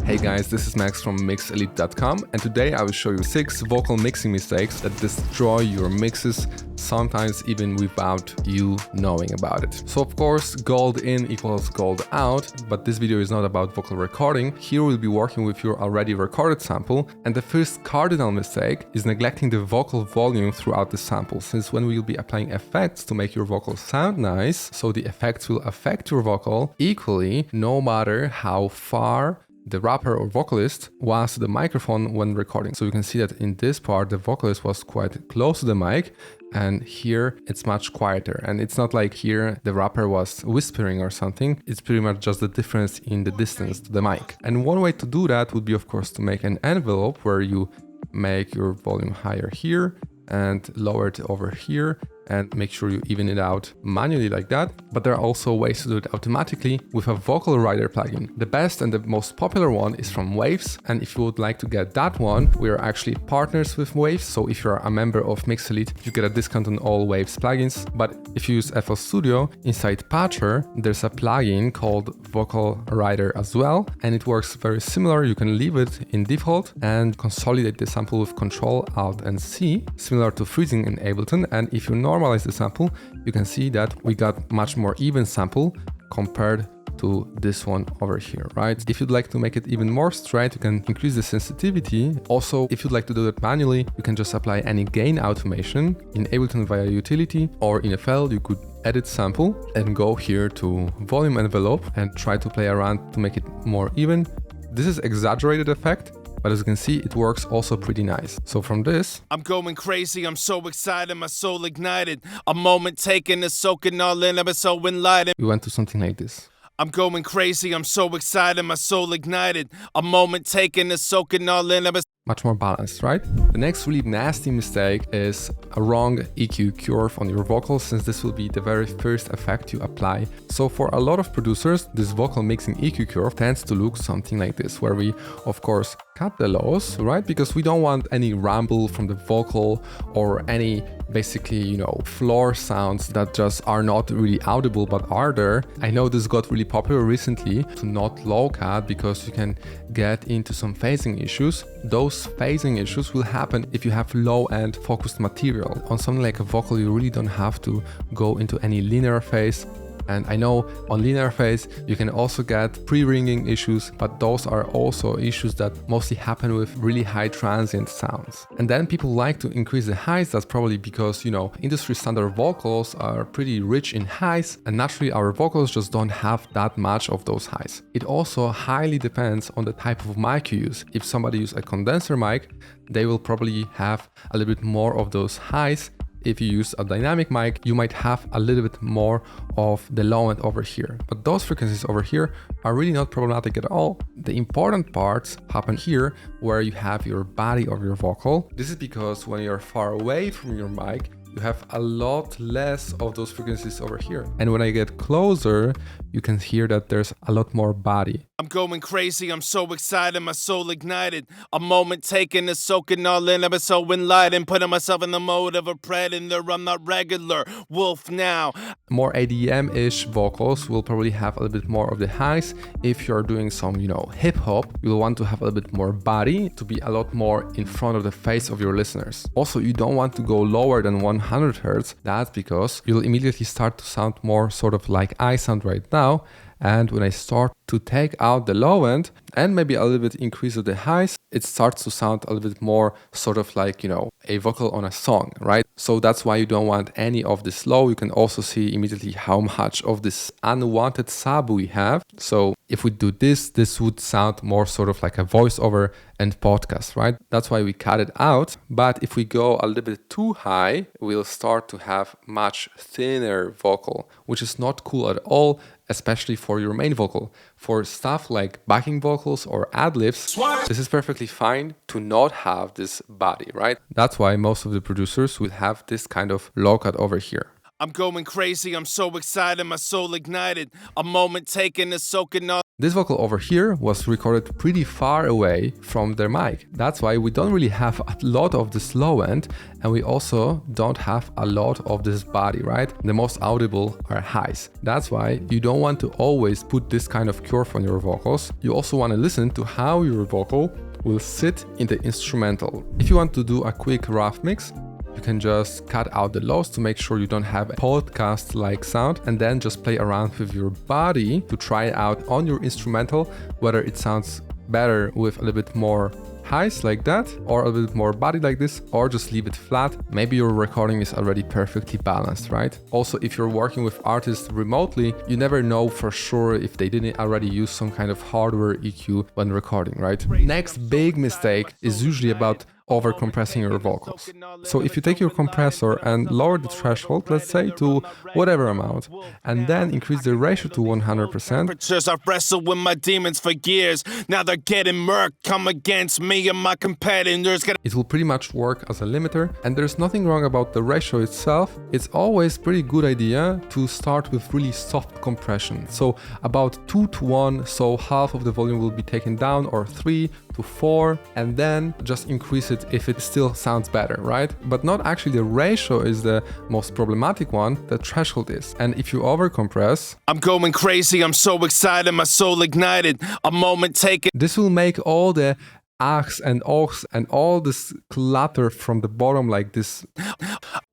Hey guys, this is Max from MixElite.com, and today I will show you 6 vocal mixing mistakes that destroy your mixes, sometimes even without you knowing about it. So of course, gold in equals gold out, but this video is not about vocal recording. Here we'll be working with your already recorded sample, and the first cardinal mistake is neglecting the vocal volume throughout the sample, since when we'll be applying effects to make your vocal sound nice, so the effects will affect your vocal equally, no matter how far the rapper or vocalist was to the microphone when recording. So you can see that in this part, the vocalist was quite close to the mic, and here it's much quieter. And it's not like here the rapper was whispering or something. It's pretty much just the difference in the distance to the mic. And one way to do that would be, of course, to make an envelope where you make your volume higher here and lower it over here, and make sure you even it out manually like that. But there are also ways to do it automatically with a vocal rider plugin. The best and the most popular one is from Waves, and if you would like to get that one, we are actually partners with Waves, so if you're a member of MixElite, you get a discount on all Waves plugins. But if you use FL Studio, inside Patcher, there's a plugin called Vocal Rider as well, and it works very similar. You can leave it in default and consolidate the sample with Control Alt and C, similar to freezing in Ableton. And if you normalize the sample, you can see that we got much more even sample compared to this one over here, right? If you'd like to make it even more straight, you can increase the sensitivity. Also, if you'd like to do that manually, you can just apply any gain automation in Ableton via utility, or in FL, you could edit sample and go here to volume envelope and try to play around to make it more even. This is exaggerated effect, but as you can see, it works also pretty nice. So from this, I'm going crazy, I'm so excited, my soul ignited. A moment taken to soaking all in, I'm so enlightened. we went to something like this. I'm going crazy, I'm so excited, my soul ignited. A moment taken to soaking all in, I'm Much more balanced, right? The next really nasty mistake is a wrong EQ curve on your vocals, since this will be the very first effect you apply. So for a lot of producers, this vocal mixing EQ curve tends to look something like this, where we, of course, cut the lows, right? Because we don't want any rumble from the vocal or any basically, floor sounds that just are not really audible but are there. I know this got really popular recently to not low cut, because you can get into some phasing issues. Those phasing issues will happen if you have low-end focused material. On something like a vocal, you really don't have to go into any linear phase. And I know on linear phase, you can also get pre-ringing issues, but those are also issues that mostly happen with really high transient sounds. And then people like to increase the highs. That's probably because, industry standard vocals are pretty rich in highs, and naturally our vocals just don't have that much of those highs. It also highly depends on the type of mic you use. If somebody uses a condenser mic, they will probably have a little bit more of those highs. If you use a dynamic mic, you might have a little bit more of the low end over here. But those frequencies over here are really not problematic at all. The important parts happen here, where you have your body of your vocal. This is because when you're far away from your mic, you have a lot less of those frequencies over here. And when I get closer, you can hear that there's a lot more body. I'm going crazy, I'm so excited, my soul ignited. A moment taken to soaking all in, I'm so enlightened. Putting myself in the mode of a predator, I'm not regular, wolf now. More ADM-ish vocals will probably have a little bit more of the highs. If you're doing some, hip hop, you'll want to have a little bit more body to be a lot more in front of the face of your listeners. Also, you don't want to go lower than 100 Hz. That's because you'll immediately start to sound more sort of like I sound right now. And when I start to take out the low end and maybe a little bit increase of the highs, it starts to sound a little bit more sort of like, a vocal on a song, right? So that's why you don't want any of this low. You can also see immediately how much of this unwanted sub we have. So if we do this, this would sound more sort of like a voiceover and podcast, right? That's why we cut it out. But if we go a little bit too high, we'll start to have much thinner vocal, which is not cool at all, especially for your main vocal. For stuff like backing vocals or ad-libs, this is perfectly fine to not have this body, right? That's why most of the producers will have this kind of low cut over here. I'm going crazy, I'm so excited, my soul ignited. A moment taken to soaking all. This vocal over here was recorded pretty far away from their mic. That's why we don't really have a lot of this low end, and we also don't have a lot of this body, right? The most audible are highs. That's why you don't want to always put this kind of curve on your vocals. You also want to listen to how your vocal will sit in the instrumental. If you want to do a quick rough mix, you can just cut out the lows to make sure you don't have a podcast-like sound, and then just play around with your body to try out on your instrumental whether it sounds better with a little bit more highs like that, or a little bit more body like this, or just leave it flat. Maybe your recording is already perfectly balanced, right? Also, if you're working with artists remotely, you never know for sure if they didn't already use some kind of hardware EQ when recording, right? Next big mistake is usually about over-compressing your vocals. So if you take your compressor and lower the threshold, let's say, to whatever amount, and then increase the ratio to 100%. I've wrestled with my demons for years. Now they're getting murked. Come against me and my competitors. It will pretty much work as a limiter, and there's nothing wrong about the ratio itself. It's always pretty good idea to start with really soft compression. So about 2:1, so half of the volume will be taken down, or 3 to 4, and then just increase it if it still sounds better, right? But not actually the ratio is the most problematic one, the threshold is. And if you overcompress, I'm going crazy, I'm so excited, my soul ignited. A moment taken. This will make all the achs and ochs and all this clutter from the bottom like this.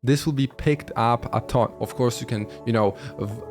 This will be picked up a ton. Of course, you can,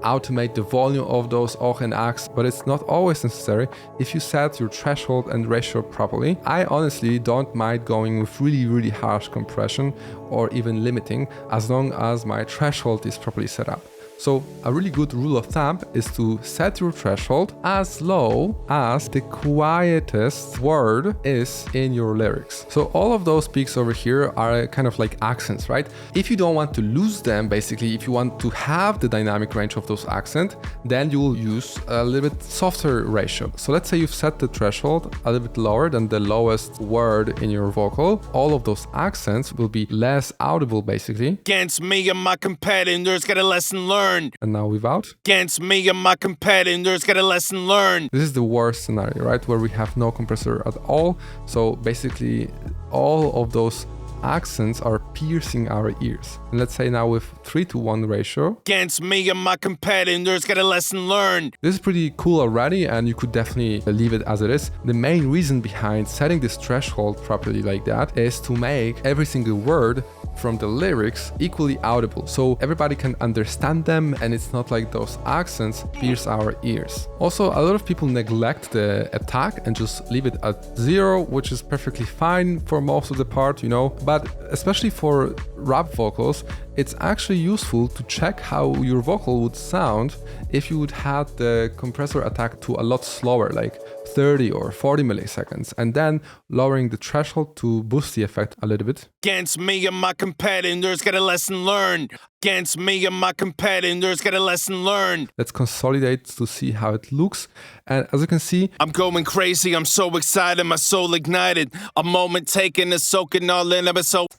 automate the volume of those och and achs, but it's not always necessary if you set your threshold and ratio properly. I honestly don't mind going with really, really harsh compression or even limiting, as long as my threshold is properly set up. So a really good rule of thumb is to set your threshold as low as the quietest word is in your lyrics. So all of those peaks over here are kind of like accents, right? If you don't want to lose them, basically, if you want to have the dynamic range of those accents, then you will use a little bit softer ratio. So let's say you've set the threshold a little bit lower than the lowest word in your vocal. All of those accents will be less audible, basically. Against me and my competitors, got a lesson learned. And now without. Against me and my competitors, got a lesson learned. This is the worst scenario, right? Where we have no compressor at all. So basically all of those accents are piercing our ears. And let's say now with 3:1 ratio. Against me and my competitors, got a lesson learned. This is pretty cool already, and you could definitely leave it as it is. The main reason behind setting this threshold properly like that is to make every single word from the lyrics equally audible, so everybody can understand them and it's not like those accents pierce our ears. Also, a lot of people neglect the attack and just leave it at 0, which is perfectly fine for most of the part, but especially for rap vocals, it's actually useful to check how your vocal would sound if you would have the compressor attack to a lot slower, like 30 or 40 milliseconds, and then lowering the threshold to boost the effect a little bit. Against me and my competitors, got a lesson learned. Against me and my competitors, got a lesson learned. Let's consolidate to see how it looks. And as you can see, I'm going crazy, I'm so excited, my soul ignited. A moment taken to soaking all in,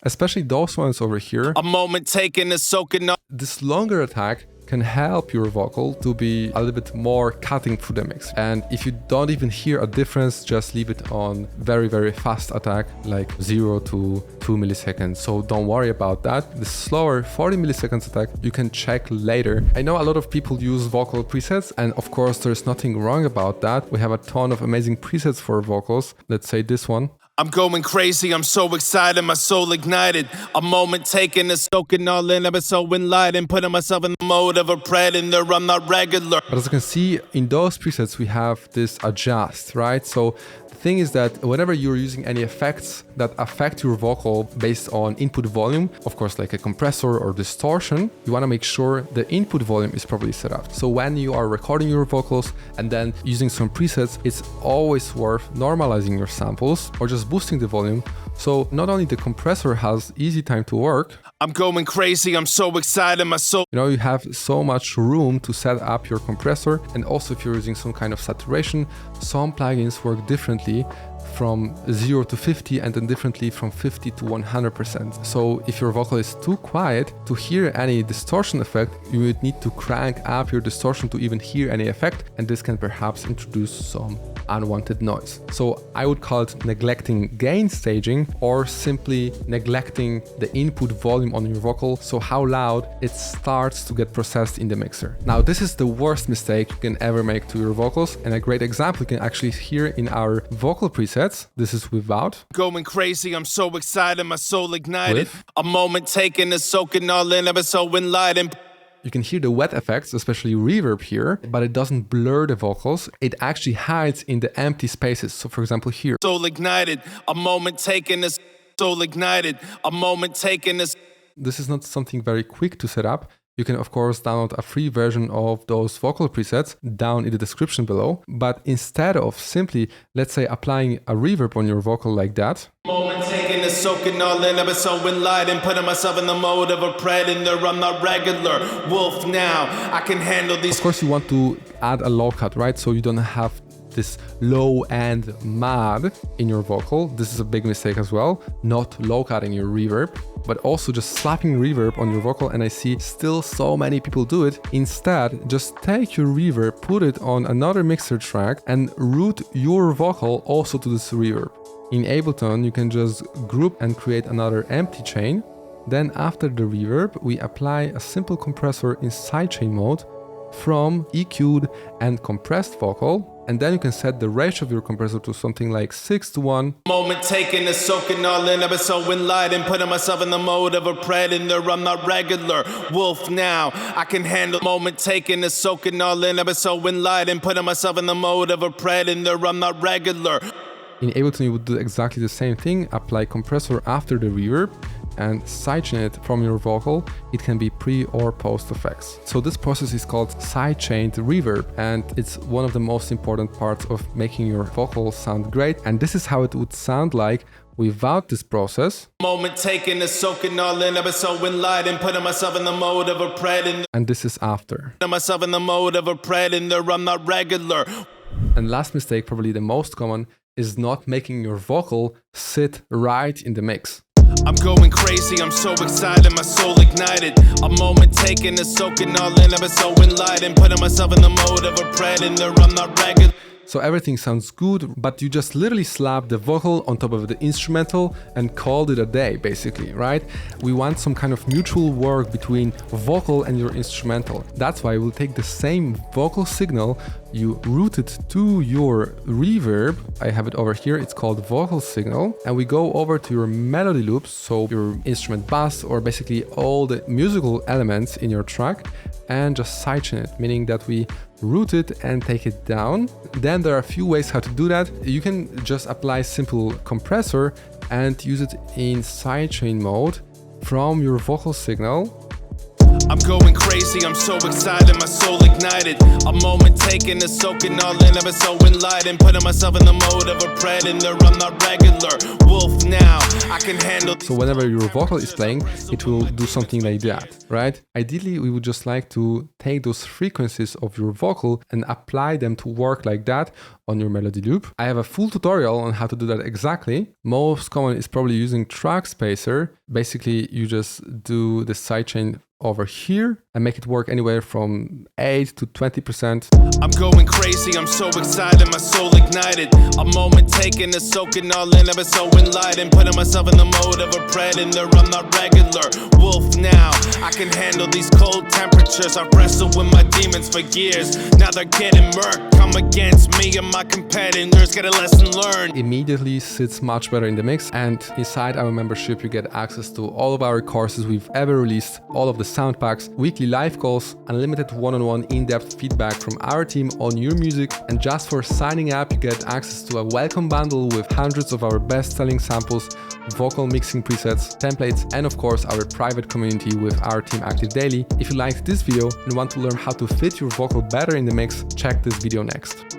especially those ones over here. A moment taken to soaking all. This longer attack can help your vocal to be a little bit more cutting through the mix. And if you don't even hear a difference, just leave it on very, very fast attack, like 0 to 2 milliseconds. So don't worry about that. The slower 40 milliseconds attack, you can check later. I know a lot of people use vocal presets, and of course there's nothing wrong about that. We have a ton of amazing presets for vocals. Let's say this one. I'm going crazy, I'm so excited, my soul ignited. A moment taken to soaking all in, I'm so enlightened, putting myself in the mode of a predator, I'm not regular. But as you can see, in those presets we have this adjust, right? So the thing is that whenever you're using any effects that affect your vocal based on input volume, of course like a compressor or distortion, you want to make sure the input volume is properly set up. So when you are recording your vocals and then using some presets, it's always worth normalizing your samples or just boosting the volume, so not only the compressor has easy time to work. I'm going crazy, I'm so excited, my soul. You have so much room to set up your compressor, and also if you're using some kind of saturation, some plugins work differently differently from 0 to 50 and then differently from 50 to 100%. So if your vocal is too quiet to hear any distortion effect, you would need to crank up your distortion to even hear any effect, and this can perhaps introduce some unwanted noise. So I would call it neglecting gain staging, or simply neglecting the input volume on your vocal, so how loud it starts to get processed in the mixer. Now this is the worst mistake you can ever make to your vocals, and a great example you can actually hear in our vocal presets. This is without. Going crazy, I'm so excited, my soul ignited. With. A moment taken and soaking all in, I'm so enlightened. You can hear the wet effects, especially reverb here, but it doesn't blur the vocals. It actually hides in the empty spaces. So for example here. Soul ignited, a moment taken is soul ignited, a moment taken is. This is not something very quick to set up. You can of course download a free version of those vocal presets down in the description below. But instead of simply, let's say, applying a reverb on your vocal like that. Moment taken is soaking all in, I'm so enlightened, putting myself in the mode of a predator. I'm not regular wolf now. I can handle these. Of course you want to add a low cut, right? So you don't have this low and mad in your vocal. This is a big mistake as well, not low cutting your reverb, but also just slapping reverb on your vocal, and I see still so many people do it. Instead, just take your reverb, put it on another mixer track and route your vocal also to this reverb. In Ableton, you can just group and create another empty chain. Then after the reverb, we apply a simple compressor in sidechain mode from EQ'd and compressed vocal, and then you can set the ratio of your compressor to something like 6:1. Moment taken is soaking all in, I'm so enlightened, putting myself in the mode of a predator. I'm not regular wolf now. I can handle. Moment taken is soaking all in, I'm so enlightened, putting myself in the mode of a predator. I'm not regular. In Ableton, you would do exactly the same thing, apply compressor after the reverb and sidechain it from your vocal. It can be pre or post effects. So this process is called sidechained reverb, and it's one of the most important parts of making your vocal sound great. And this is how it would sound like without this process. Moment taken is soaking all in, I'm so enlightened, putting myself in the mode of a predator. And this is after. Putting myself in the mode of a predator. I'm not regular. And last mistake, probably the most common, is not making your vocal sit right in the mix. I'm going crazy, I'm so excited, my soul ignited. A moment taken is soaking all in, I'm so enlightened, putting myself in the mode of a predator. I'm not regular. So everything sounds good, but you just literally slap the vocal on top of the instrumental and called it a day, basically, right? We want some kind of mutual work between vocal and your instrumental. That's why we'll take the same vocal signal, you route it to your reverb. I have it over here, it's called vocal signal. And we go over to your melody loops, so your instrument bus, or basically all the musical elements in your track, and just sidechain it, meaning that we route it and take it down. Then there are a few ways how to do that. You can just apply simple compressor and use it in sidechain mode from your vocal signal. I'm going crazy, I'm so excited, my soul ignited. A moment taken is soaking all in, I'm so enlightened, putting myself in the mode of a predator. I'm not regular wolf now. I can handle. So whenever your vocal is playing, it will do something like that, right? Ideally, we would just like to take those frequencies of your vocal and apply them to work like that on your melody loop. I have a full tutorial on how to do that exactly. Most common is probably using Track Spacer. Basically, you just do the sidechain over here and make it work anywhere from 8 to 20%. I'm going crazy, I'm so excited, my soul ignited. A moment taken is soaking all in, I'm so enlightened, putting myself in the mode of a predator. I'm not regular wolf now. I can handle these cold temperatures. I wrestled with my demons for years. Now they're getting murked. Come against me and my competitors, get a lesson learned. Immediately sits much better in the mix, and inside our membership you get access to all of our courses we've ever released, all of the sound packs, weekly live calls, unlimited one-on-one in-depth feedback from our team on your music, and just for signing up you get access to a welcome bundle with hundreds of our best-selling samples, vocal mixing presets, templates, and of course our private community with our team active daily. If you liked this video and want to learn how to fit your vocal better in the mix, check this video next.